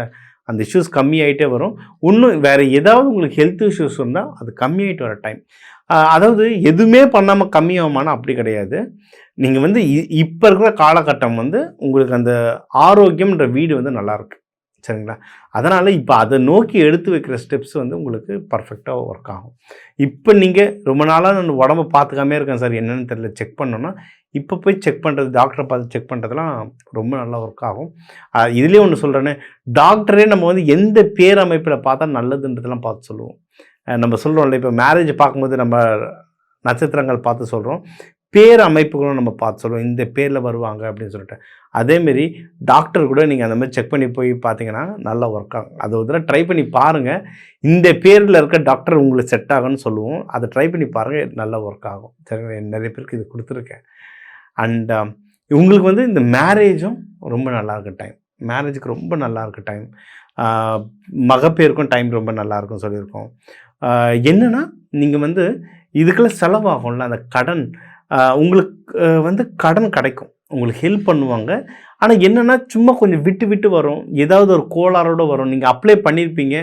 அந்த இஷ்யூஸ் கம்மியாகிட்டே வரும். இன்னும் வேறு ஏதாவது உங்களுக்கு ஹெல்த் இஷ்யூஸ் இருந்தால் அது கம்மியாகிட்டு வர டைம். அதாவது எதுவுமே பண்ணாமல் கம்மியாகுமானா அப்படி கிடையாது. நீங்கள் வந்து இப்போ இருக்கிற காலகட்டம் வந்து உங்களுக்கு அந்த ஆரோக்கியம்ன்ற வீடு வந்து நல்லாயிருக்கு. சரிங்களா? அதனால் இப்போ அதை நோக்கி எடுத்து வைக்கிற ஸ்டெப்ஸ் வந்து உங்களுக்கு பர்ஃபெக்டாக ஒர்க் ஆகும். இப்போ நீங்கள் ரொம்ப நாளாக நான் உடம்பை பார்த்துக்காமே இருக்கேன் சார், என்னென்னு தெரியல, செக் பண்ணோன்னா இப்போ போய் செக் பண்ணுறது, டாக்டரை பார்த்து செக் பண்ணுறதுலாம் ரொம்ப நல்லா ஒர்க் ஆகும். இதுலேயே ஒன்று சொல்கிறேன்னு, டாக்டரே நம்ம வந்து எந்த பேரமைப்பில் பார்த்தா நல்லதுன்றதெல்லாம் பார்த்து சொல்லுவோம். நம்ம சொல்கிறோம்ல, இப்போ மேரேஜ் பார்க்கும்போது நம்ம நட்சத்திரங்கள் பார்த்து சொல்கிறோம், பேர் அமைப்புகளும் நம்ம பார்த்து சொல்லுவோம், இந்த பேரில் வருவாங்க அப்படின்னு சொல்லிட்டு. அதேமாரி டாக்டர் கூட நீங்கள் அந்த மாதிரி செக் பண்ணி போய் பார்த்தீங்கன்னா நல்லா ஒர்க் ஆகும். அதை ஒரு தடவை ட்ரை பண்ணி பாருங்கள். இந்த பேரில் இருக்க டாக்டர் உங்களுக்கு செட் ஆகும்னு சொல்லுவோம். அதை ட்ரை பண்ணி பாருங்கள், நல்லா ஒர்க் ஆகும். சரி, நிறைய பேருக்கு இது கொடுத்துருக்கேன். அண்ட் உங்களுக்கு வந்து இந்த மேரேஜும் ரொம்ப நல்லாயிருக்கு டைம். மேரேஜுக்கு ரொம்ப நல்லாயிருக்கு டைம். மகப்பேருக்கும் டைம் ரொம்ப நல்லாயிருக்கும் சொல்லியிருக்கோம். என்னென்னா நீங்கள் வந்து இதுக்கெல்லாம் செலவாகும்ல, அந்த கடன் உங்களுக்கு வந்து கடன் கிடைக்கும், உங்களுக்கு ஹெல்ப் பண்ணுவாங்க. ஆனால் என்னென்னா சும்மா கொஞ்சம் விட்டு விட்டு வரும், ஏதாவது ஒரு கோளாறோடு வரும். நீங்கள் அப்ளை பண்ணியிருப்பீங்க,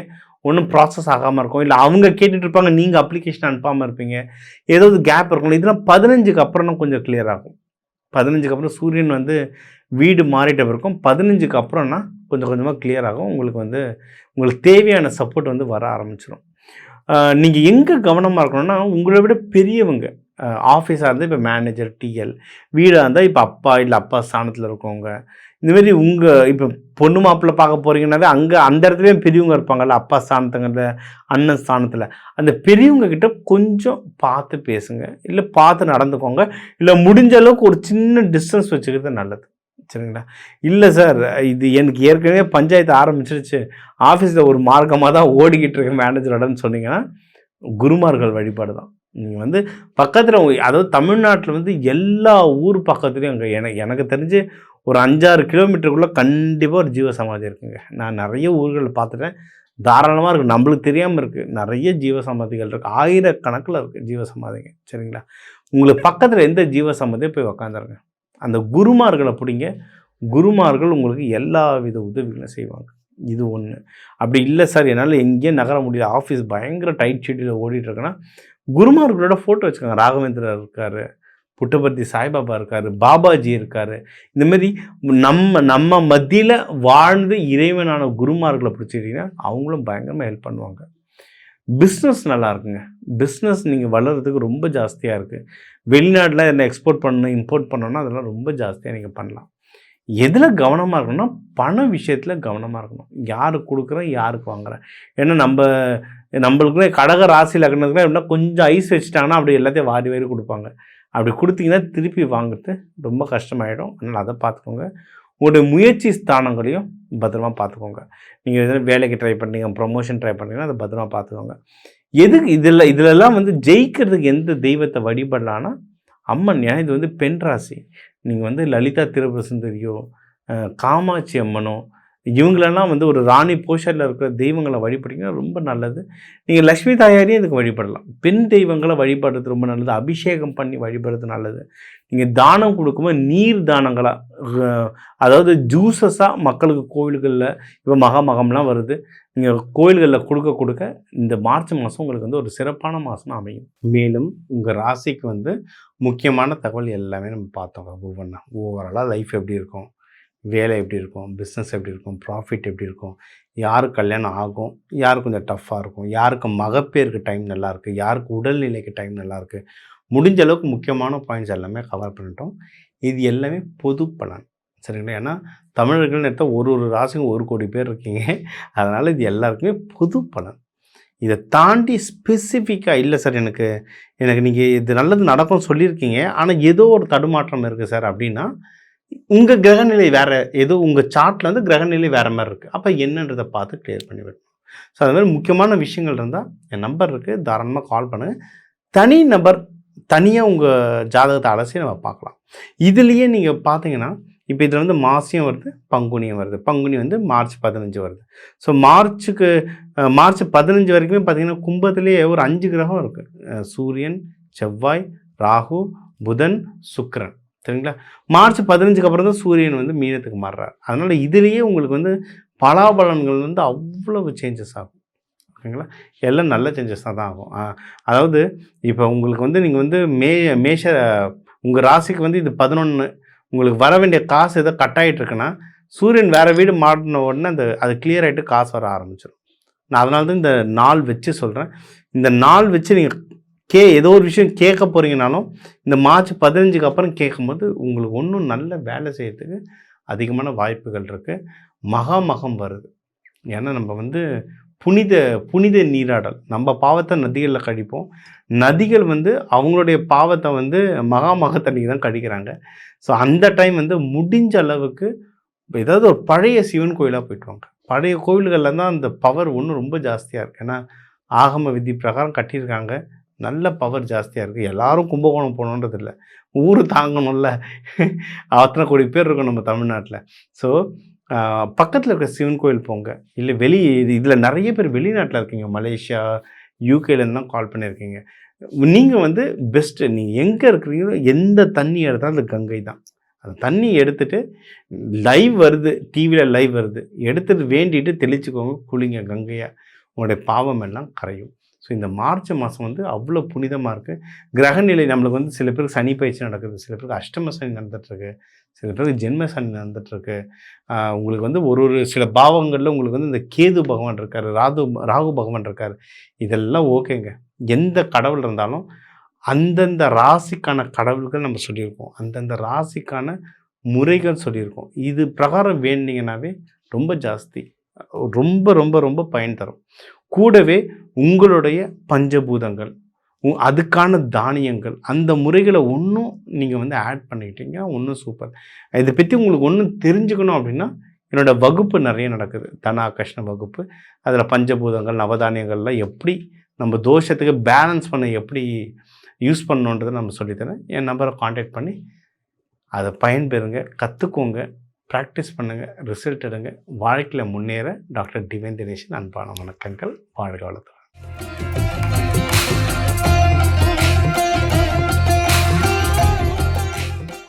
ஒன்றும் ப்ராசஸ் ஆகாமல் இருக்கும். இல்லை அவங்க கேட்டுட்டு இருப்பாங்க, நீங்கள் அப்ளிகேஷன் அனுப்பாமல் இருப்பீங்க, ஏதாவது கேப் இருக்கும். இதெல்லாம் 15க்கு அப்புறம் கொஞ்சம் கிளியர் ஆகும். 15க்கு அப்புறம் சூரியன் வந்து வீடு மாறிட்ட இருக்கும். 15க்கு அப்புறம்னா கொஞ்சம் கொஞ்சமாக கிளியர் ஆகும். உங்களுக்கு வந்து உங்களுக்கு தேவையான சப்போர்ட் வந்து வர ஆரம்பிச்சிடும். நீங்கள் எங்கே கவனமாக இருக்கணும்னா, உங்களை விட பெரியவங்க, ஆஃபீஸாக இருந்தால் இப்போ மேனேஜர், டிஎல், வீடாக இருந்தால் இப்போ அப்பா இல்லை அப்பா ஸ்தானத்தில் இருக்கவங்க, இந்தமாரி உங்கள் இப்போ பொண்ணு மாப்பிள்ளை பார்க்க போகிறீங்கன்னாவே அங்கே அந்த இடத்துலையும் பெரியவங்க இருப்பாங்கல்ல, அப்பா ஸ்தானத்துங்கிற அண்ணன் ஸ்தானத்தில். அந்த பெரியவங்க கிட்ட கொஞ்சம் பார்த்து பேசுங்க, இல்லை பார்த்து நடந்துக்கோங்க. இல்லை முடிஞ்ச அளவுக்கு ஒரு சின்ன டிஸ்டன்ஸ் வச்சுக்கிறது நல்லது. சரிங்களா? இல்லை சார், இது எனக்கு ஏற்கனவே பஞ்சாயத்து ஆரம்பிச்சிருச்சு, ஆஃபீஸில் ஒரு மார்க்கமாக தான் ஓடிக்கிட்டு இருக்க மேனேஜரோடன்னு சொன்னீங்கன்னா குருமார்கள் வழிபாடு தான். நீங்கள் வந்து பக்கத்தில், அதாவது தமிழ்நாட்டில் வந்து எல்லா ஊர் பக்கத்துலேயும் அங்கே எனக்கு தெரிஞ்சு ஒரு 5-6 கிலோமீட்டருக்குள்ளே கண்டிப்பாக ஒரு ஜீவசமாதி இருக்குங்க. நான் நிறைய ஊர்களில் பார்த்துட்டேன், தாராளமாக இருக்குது. நம்மளுக்கு தெரியாமல் இருக்குது, நிறைய ஜீவசமாதிகள் இருக்குது, ஆயிரக்கணக்கில் இருக்குது ஜீவசமாதிங்க. சரிங்களா? உங்களுக்கு பக்கத்தில் எந்த ஜீவசமாதியை போய் உக்காந்துருங்க, அந்த குருமார்களை பிடிங்க. குருமார்கள் உங்களுக்கு எல்லா வித உதவிகளும் செய்வாங்க. இது ஒன்று. அப்படி இல்லை சார், என்னால் எங்கேயும் நகர முடியல, ஆஃபீஸ் பயங்கர டைட் ஷெட்யூலில் ஓடிட்டுருக்குன்னா குருமார்களோட ஃபோட்டோ வச்சுக்கோங்க. ராகவேந்திரர் இருக்கார், புட்டபர்த்தி சாய்பாபா இருக்கார், பாபாஜி இருக்கார். இந்தமாரி நம்ம மத்தியில் வாழ்ந்து இறைவனான குருமார்களை பிடிச்சிக்கிட்டிங்கன்னா அவங்களும் பயங்கரமாக ஹெல்ப் பண்ணுவாங்க. பிஸ்னஸ் நல்லா இருக்குங்க. பிஸ்னஸ் நீங்கள் வளர்கிறதுக்கு ரொம்ப ஜாஸ்தியாக இருக்குது. வெளிநாட்டில் என்ன எக்ஸ்போர்ட் பண்ணணும், இம்போர்ட் பண்ணணும்னா அதெல்லாம் ரொம்ப ஜாஸ்தியாக நீங்கள் பண்ணலாம். எதில் கவனமாக இருக்கணும்னா பண விஷயத்தில் கவனமாக இருக்கணும். யாருக்கு கொடுக்குறேன், யாருக்கு வாங்குகிறேன். ஏன்னா நம்மளுக்குள்ளே கடக ராசி லக்னத்துக்குலாம் எப்படின்னா கொஞ்சம் ஐஸ் வச்சுட்டாங்கன்னா அப்படி எல்லாத்தையும் வாரி வாரி கொடுப்பாங்க. அப்படி கொடுத்தீங்கன்னா திருப்பி வாங்குறது ரொம்ப கஷ்டமாயிடும். அதனால் அதை பார்த்துக்கோங்க. உங்களுடைய முயற்சி ஸ்தானங்களையும் பத்திரமா பார்த்துக்கோங்க. நீங்கள் எதுவும் வேலைக்கு ட்ரை பண்ணுறீங்க, ப்ரமோஷன் ட்ரை பண்ணுறீங்கன்னா அதை பத்திரமா பார்த்துக்கோங்க. எதுக்கு இதிலெல்லாம் வந்து ஜெயிக்கிறதுக்கு எந்த தெய்வத்தை வழிபடலான்னா அம்மன். ஏன்னா இது வந்து பெண் ராசி. நீங்கள் வந்து லலிதா திரிபுர சுந்தரியோ, காமாட்சி அம்மனோ, இவங்களெல்லாம் வந்து ஒரு ராணி போஷரில் இருக்கிற தெய்வங்களை வழிபட்டிங்கன்னா ரொம்ப நல்லது. நீங்கள் லக்ஷ்மி தாயாரையும் இதுக்கு வழிபடலாம். பெண் தெய்வங்களை வழிபடுறது ரொம்ப நல்லது. அபிஷேகம் பண்ணி வழிபடுறது நல்லது. நீங்கள் தானம் கொடுக்கும்போது நீர் தானங்களாக, அதாவது ஜூஸஸாக மக்களுக்கு கோவில்களில் இப்போ மகம்லாம் வருது, நீங்கள் கோயில்களில் கொடுக்க இந்த மார்ச் மாதம் உங்களுக்கு வந்து ஒரு சிறப்பான மாதம் அமையும். மேலும் உங்கள் ராசிக்கு வந்து முக்கியமான தகவல் எல்லாமே நம்ம பார்த்தோம். ஒவ்வொன்றா ஓவராலாக லைஃப் எப்படி இருக்கும், வேலை எப்படி இருக்கும், பிஸ்னஸ் எப்படி இருக்கும், ப்ராஃபிட் எப்படி இருக்கும், யாருக்கு கல்யாணம் ஆகும், யாருக்கு கொஞ்சம் டஃப்பாக இருக்கும், யாருக்கு மகப்பேருக்கு டைம் நல்லாயிருக்கு, யாருக்கு உடல்நிலைக்கு டைம் நல்லாயிருக்கு, முடிஞ்ச அளவுக்கு முக்கியமான பாயிண்ட்ஸ் எல்லாமே கவர் பண்ணிட்டோம். இது எல்லாமே பொது பலன், சரிங்களா? ஏன்னா தமிழர்கள்னு எடுத்தால் ஒரு ராசிக்கும் 1 கோடி பேர் இருக்கீங்க. அதனால் இது எல்லாருக்குமே பொது பலன். இதை தாண்டி ஸ்பெசிஃபிக்காக இல்லை சார், எனக்கு நீங்கள் இது நல்லது நடக்கும்னு சொல்லியிருக்கீங்க, ஆனால் ஏதோ ஒரு தடுமாற்றம் இருக்குது சார் அப்படின்னா, உங்கள் கிரகநிலை வேறு, ஏதோ உங்கள் சார்ட்டில் வந்து கிரகநிலை வேறு மாதிரி இருக்குது. அப்போ என்னன்றதை பார்த்து கிளியர் பண்ணி விடணும். ஸோ அது மாதிரி முக்கியமான விஷயங்கள் இருந்தால் என் நம்பர் இருக்குது, தாராளமாக கால் பண்ணுங்கள். தனி நபர் தனியாக உங்கள் ஜாதகத்தை அலசி நம்ம பார்க்கலாம். இதுலேயே நீங்கள் பார்த்தீங்கன்னா இப்போ இதில் வந்து மாசியம் வருது, பங்குனியும் வருது. பங்குனி வந்து மார்ச் 15 வருது. ஸோ மார்ச் 15 வரைக்குமே பார்த்தீங்கன்னா கும்பத்திலேயே ஒரு 5 கிரகம் இருக்குது. சூரியன், செவ்வாய், ராகு, புதன், சுக்கிரன், சரிங்களா? மார்ச் 15க்கு அப்புறம் தான் சூரியன் வந்து மீனத்துக்கு மாறுறார். அதனால் இதுலேயே உங்களுக்கு வந்து பலாபலன்கள் வந்து அவ்வளவு சேஞ்சஸ் ஆகும், ஓகேங்களா? எல்லாம் நல்ல சேஞ்சஸ் தான் ஆகும். அதாவது இப்போ உங்களுக்கு வந்து நீங்கள் வந்து மேஷ உங்கள் ராசிக்கு வந்து இது 11, உங்களுக்கு வர வேண்டிய காசு ஏதோ கட் ஆகிட்டுருக்குன்னா சூரியன் வேறு வீடு மாறின உடனே அது கிளியர் ஆகிட்டு காசு வர ஆரம்பிச்சிடும். நான் அதனால தான் இந்த நாள் வச்சு சொல்கிறேன். இந்த நாள் வச்சு நீங்கள் ஏதோ ஒரு விஷயம் கேட்க போகிறீங்கனாலும் இந்த மார்ச் 15க்கு அப்புறம் கேட்கும்போது உங்களுக்கு ஒன்றும் நல்ல வேலை செய்யறதுக்கு அதிகமான வாய்ப்புகள் இருக்குது. மகம் வருது. ஏன்னா நம்ம வந்து புனித நீராடல், நம்ம பாவத்தை நதிகளில் கழிப்போம். நதிகள் வந்து அவங்களுடைய பாவத்தை வந்து மக தண்ணிக்கு தான் கழிக்கிறாங்க. ஸோ அந்த டைம் வந்து முடிஞ்ச அளவுக்கு ஏதாவது ஒரு பழைய சிவன் கோயிலாக போயிட்டு வாங்க. பழைய கோவில்களில் தான் அந்த பவர் ஒன்றும் ரொம்ப ஜாஸ்தியாக இருக்குது. ஏன்னா ஆகம விதி பிரகாரம் கட்டியிருக்காங்க, நல்ல பவர் ஜாஸ்தியாக இருக்குது. எல்லாரும் கும்பகோணம் போகணுன்றது இல்லை, ஊர் தாங்கணும்ல, அத்தனை கோடி பேர் இருக்கும் நம்ம தமிழ்நாட்டில். ஸோ பக்கத்தில் இருக்கிற சிவன் கோயில் போங்க. இல்லை இதில் நிறைய பேர் வெளிநாட்டில் இருக்கீங்க, மலேசியா, யூகேலேருந்து தான் கால் பண்ணியிருக்கீங்க. நீங்கள் வந்து பெஸ்ட்டு, நீங்கள் எங்கே இருக்கிறீங்களோ எந்த தண்ணி எடுத்தாலும் அது கங்கை தான். அந்த தண்ணி எடுத்துகிட்டு லைவ் வருது, டிவியில் லைவ் வருது, எடுத்துகிட்டு வேண்டிட்டு தெளிச்சுக்கோங்க, குளிங்க கங்கையாக, உங்களுடைய பாவம் எல்லாம் கரையும். ஸோ இந்த மார்ச் மாதம் வந்து அவ்வளோ புனிதமாக இருக்குது. கிரகநிலை நம்மளுக்கு வந்து சில பேருக்கு சனி பயிற்சி நடக்குது, சில பேருக்கு அஷ்டம சனி நடந்துகிட்ருக்கு, சில பேருக்கு ஜென்ம சனி நடந்துகிட்ருக்கு. உங்களுக்கு வந்து ஒரு சில பாவங்களில் உங்களுக்கு வந்து இந்த கேது பகவான் இருக்கார், ராகு பகவான் இருக்கார். இதெல்லாம் ஓகேங்க. எந்த கடவுள் இருந்தாலும் அந்தந்த ராசிக்கான கடவுள்கள் நம்ம சொல்லியிருக்கோம், அந்தந்த ராசிக்கான முறைகள் சொல்லியிருக்கோம். இது பிரகாரம் வேண்டிங்கன்னாவே ரொம்ப ஜாஸ்தி, ரொம்ப ரொம்ப ரொம்ப பயன் தரும். கூடவே உங்களுடைய பஞ்சபூதங்கள், அதுக்கான தானியங்கள், அந்த முறைகளை ஒன்றும் நீங்கள் வந்து ஆட் பண்ணிக்கிட்டீங்க, ஒன்றும் சூப்பர். இதை பற்றி உங்களுக்கு ஒன்றும் தெரிஞ்சுக்கணும் அப்படின்னா என்னோடய வகுப்பு நிறைய நடக்குது, தனாகர்ஷ்ண வகுப்பு. அதில் பஞ்சபூதங்கள், நவதானியங்கள்லாம் எப்படி நம்ம தோஷத்துக்கு பேலன்ஸ் பண்ண எப்படி யூஸ் பண்ணணுன்றதை நம்ம சொல்லித்தரேன். என் நம்பரை காண்டாக்ட் பண்ணி அதை பயன்பெறுங்க, கற்றுக்கோங்க, ப்ராக்டிஸ் பண்ணுங்கள், ரிசல்ட் எடுங்க. வாழ்க்கையில் முன்னேற டாக்டர் டிவைன் தினேஷன் அன்பான வணக்கங்கள். வாழ்க வளத்துடன்.